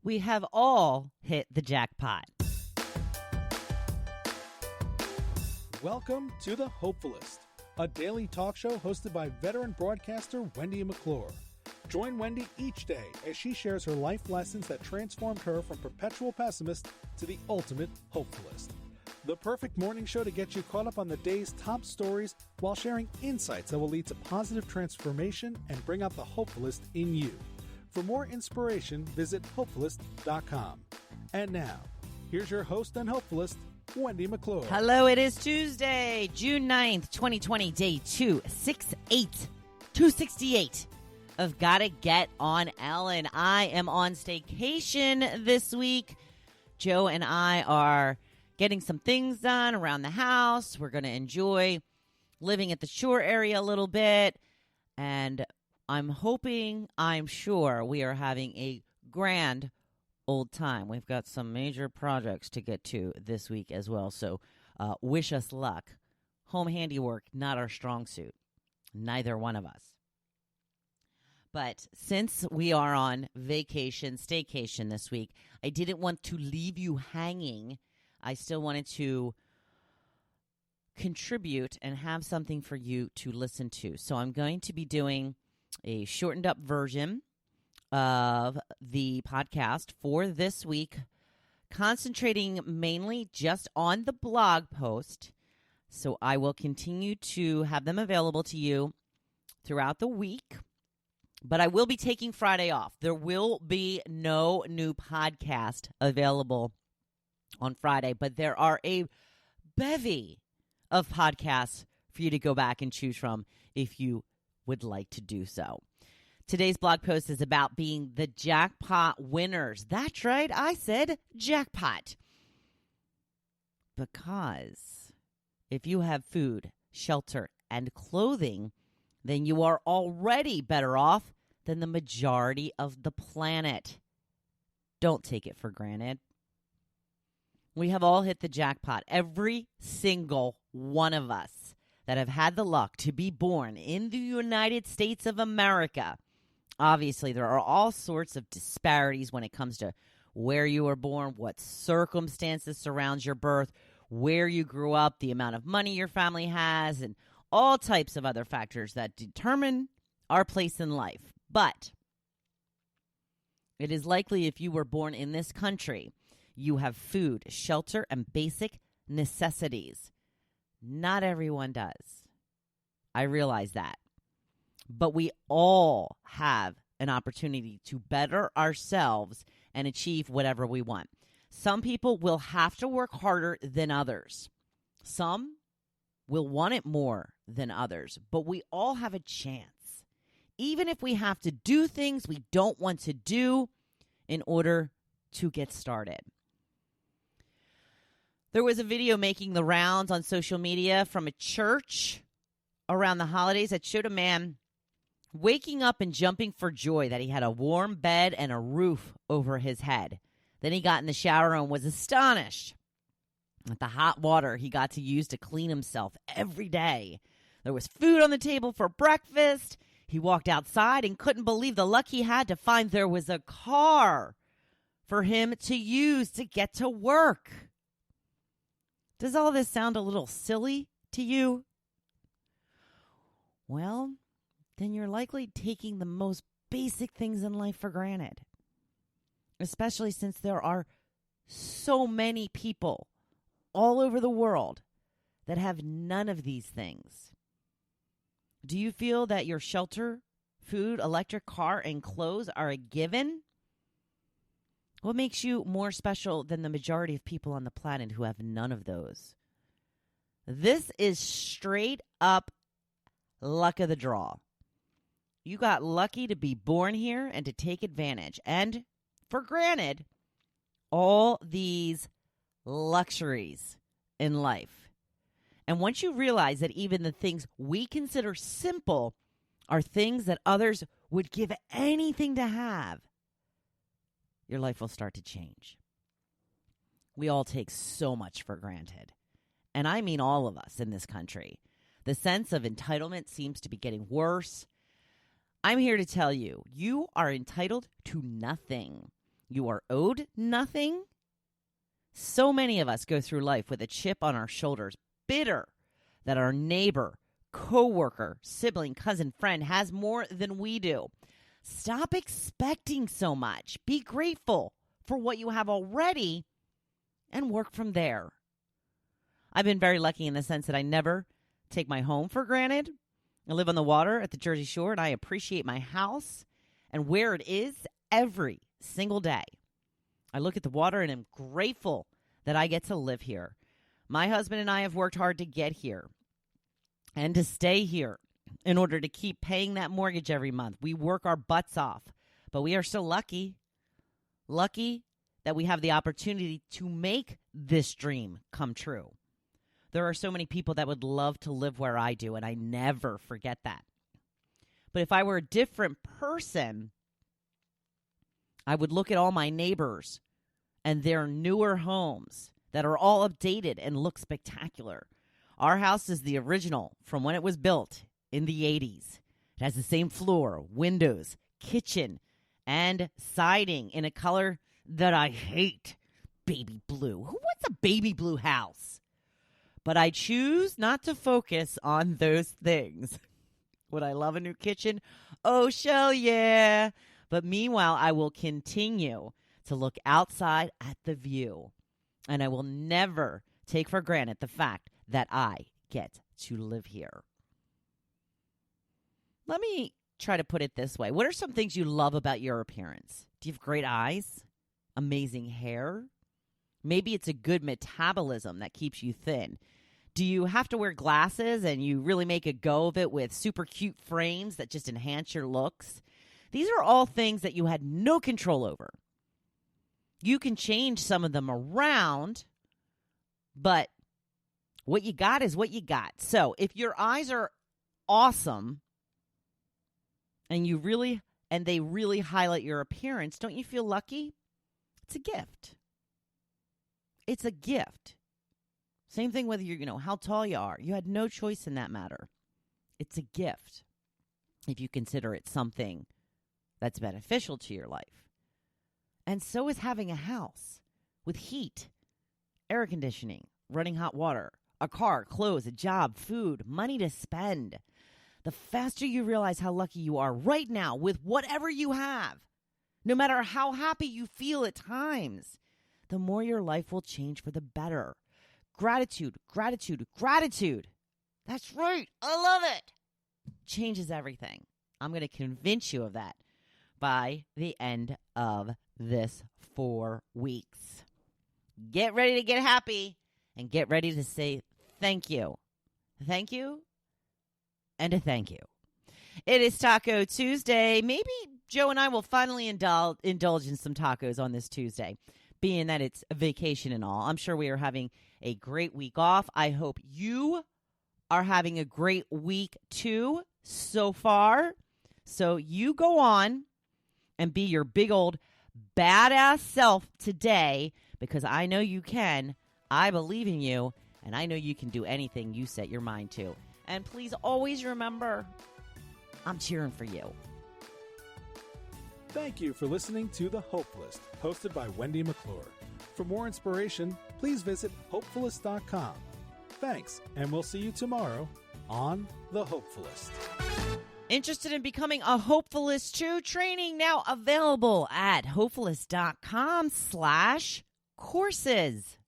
We have all hit the jackpot. Welcome to the Hopefulist, a daily talk show hosted by veteran broadcaster Wendy McClure. Join Wendy each day as she shares her life lessons that transformed her from perpetual pessimist to the ultimate hopefulist. The perfect morning show to get you caught up on the day's top stories while sharing insights that will lead to positive transformation and bring out the hopefulist in you. For more inspiration, visit Hopefulist.com. And now, here's your host and hopefulist, Wendy McClure. Hello, it is Tuesday, June 9th, 2020, day 268 of Gotta Get on Ellen. I am on staycation this week. Joe and I are getting some things done around the house. We're going to enjoy living at the shore area a little bit. And I'm sure we are having a grand old time. We've got some major projects to get to this week as well. So wish us luck. Home handiwork, not our strong suit. Neither one of us. But since we are on vacation, staycation this week, I didn't want to leave you hanging. I still wanted to contribute and have something for you to listen to. So I'm going to be doing a shortened up version of the podcast for this week, concentrating mainly just on the blog post. So I will continue to have them available to you throughout the week. But I will be taking Friday off. There will be no new podcast available on Friday, but there are a bevy of podcasts for you to go back and choose from if you would like to do so. Today's blog post is about being the jackpot winners. That's right, I said jackpot. Because if you have food, shelter, and clothing, then you are already better off than the majority of the planet. Don't take it for granted. We have all hit the jackpot. Every single one of us that have had the luck to be born in the United States of America. Obviously, there are all sorts of disparities when it comes to where you were born, what circumstances surround your birth, where you grew up, the amount of money your family has, and all types of other factors that determine our place in life. But it is likely if you were born in this country, you have food, shelter, and basic necessities. Not everyone does. I realize that. But we all have an opportunity to better ourselves and achieve whatever we want. Some people will have to work harder than others. Some will want it more than others, but we all have a chance. Even if we have to do things we don't want to do in order to get started. There was a video making the rounds on social media from a church around the holidays that showed a man waking up and jumping for joy that he had a warm bed and a roof over his head. Then he got in the shower and was astonished at the hot water he got to use to clean himself every day. There was food on the table for breakfast. He walked outside and couldn't believe the luck he had to find there was a car for him to use to get to work. Does all this sound a little silly to you? Well, then you're likely taking the most basic things in life for granted, especially since there are so many people all over the world that have none of these things. Do you feel that your shelter, food, electric car, and clothes are a given? What makes you more special than the majority of people on the planet who have none of those? This is straight up luck of the draw. You got lucky to be born here and to take advantage and, for granted, all these luxuries in life. And once you realize that even the things we consider simple are things that others would give anything to have, your life will start to change. We all take so much for granted. And I mean all of us in this country. The sense of entitlement seems to be getting worse. I'm here to tell you, you are entitled to nothing. You are owed nothing. So many of us go through life with a chip on our shoulders, bitter that our neighbor, coworker, sibling, cousin, friend has more than we do. Stop expecting so much. Be grateful for what you have already and work from there. I've been very lucky in the sense that I never take my home for granted. I live on the water at the Jersey Shore, and I appreciate my house and where it is every single day. I look at the water and am grateful that I get to live here. My husband and I have worked hard to get here and to stay here in order to keep paying that mortgage every month. We work our butts off, but we are still lucky that we have the opportunity to make this dream come true. There are so many people that would love to live where I do, and I never forget that. But if I were a different person, I would look at all my neighbors and their newer homes that are all updated and look spectacular. Our house is the original from when it was built in the 80s. It has the same floor, windows, kitchen, and siding in a color that I hate, baby blue. Who wants a baby blue house? But I choose not to focus on those things. Would I love a new kitchen? Oh, shell yeah. But meanwhile, I will continue to look outside at the view. And I will never take for granted the fact that I get to live here. Let me try to put it this way. What are some things you love about your appearance? Do you have great eyes? Amazing hair? Maybe it's a good metabolism that keeps you thin. Do you have to wear glasses and you really make a go of it with super cute frames that just enhance your looks? These are all things that you had no control over. You can change some of them around, but what you got is what you got. So if your eyes are awesome and they really highlight your appearance, don't you feel lucky? It's a gift. It's a gift. Same thing whether you're, how tall you are. You had no choice in that matter. It's a gift if you consider it something that's beneficial to your life. And so is having a house with heat, air conditioning, running hot water, a car, clothes, a job, food, money to spend. The faster you realize how lucky you are right now with whatever you have, no matter how happy you feel at times, the more your life will change for the better. Gratitude, gratitude, gratitude. That's right. I love it. Changes everything. I'm going to convince you of that by the end of this 4 weeks. Get ready to get happy and get ready to say thank you. Thank you and a thank you. It is Taco Tuesday. Maybe Joe and I will finally indulge in some tacos on this Tuesday, being that it's a vacation and all. I'm sure we are having a great week off. I hope you are having a great week too so far. So you go on and be your big old badass self today, because I know you can. I believe in you, and I know you can do anything you set your mind to. And please always remember, I'm cheering for you. Thank you for listening to The Hopefulist, hosted by Wendy McClure. For more inspiration, please visit Hopefulist.com. Thanks, and we'll see you tomorrow on The Hopefulist. Interested in becoming a Hopefulist too? Training now available at Hopefulist.com/courses.